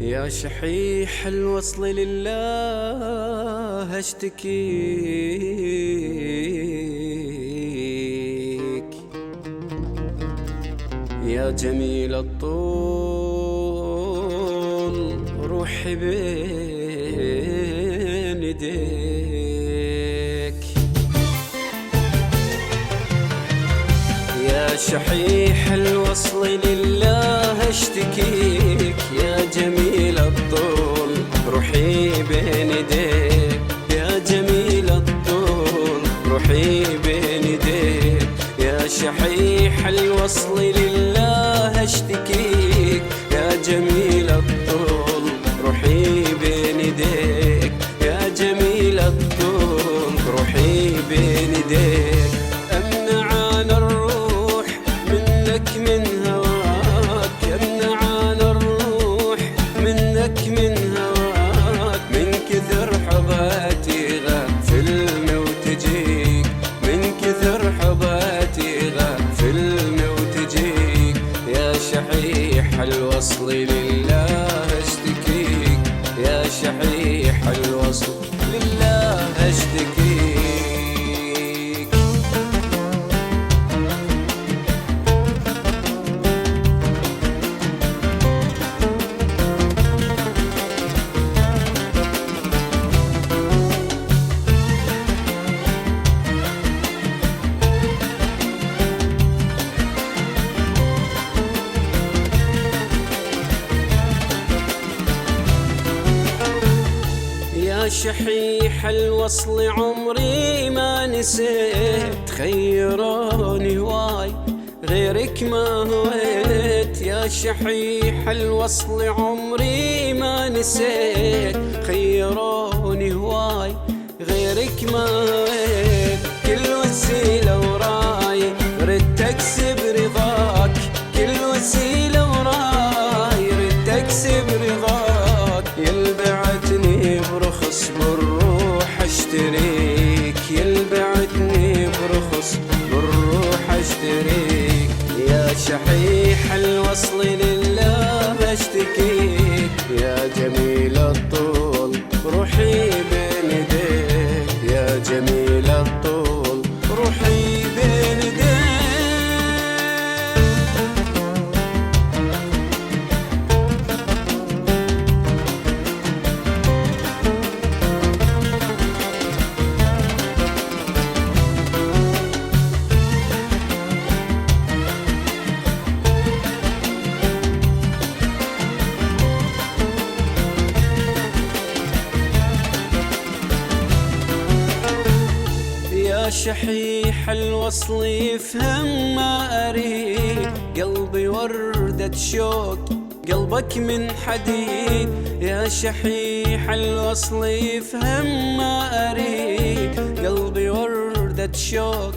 يا شحيح الوصل لله اشتكيك، يا جميل الطول روحي بين يديك. يا شحيح الوصل لله اشتكيك، يا جميل الطول روحي بين يديك، يا جميل الطول روحي بين يديك. يا شحيح الوصل لله اشتكيك، يا جميل الطول روحي بين يديك، يا جميل الطول روحي بين يديك. امنعان الروح منك من هواك، امنعان الروح منك من هواك، من كثر حباتي غافل وتجيك، من كثر حباتي غافل وتجيك. يا شحيح الوصل لله اشتكيك، يا شحيح الوصل لله اشتكيك. يا شحيح الوصل عمري ما نسيت، خيروني هواي غيرك ما هويت. يا شحيح الوصل عمري ما نسيت، خيروني هواي غيرك ما هويت. كل وسيلة وراي ردت اكسب رضاك، كل وسيلة وراي ردت اكسب رضاك. يلبعتني برخص بالروح اشتريك، يلبعتني برخص بالروح اشتريك. يا شحيح الوصل لله اشتكيك، يا جميل الطول روحي بين يديك، يا جميل الطول روحي بين يديك. يا شحيح الوصل يفهم ما أريد، قلبي وردة شوق قلبك من حديد. يا شحيح الوصل يفهم ما أريد، قلبي وردة شوق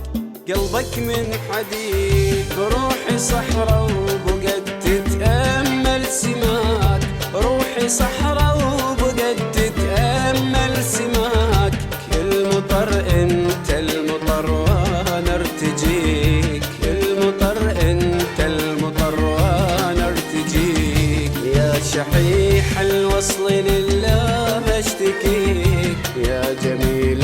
قلبك من حديد. روحي صحراء وبقت تتأمل سماك، روحي صحراء وبقت تتأمل سماك. المطر انت المطر وانا ارتجيك، المطر انت المطر وانا ارتجيك. يا شحيح الوصل لله اشتكيك، يا جميل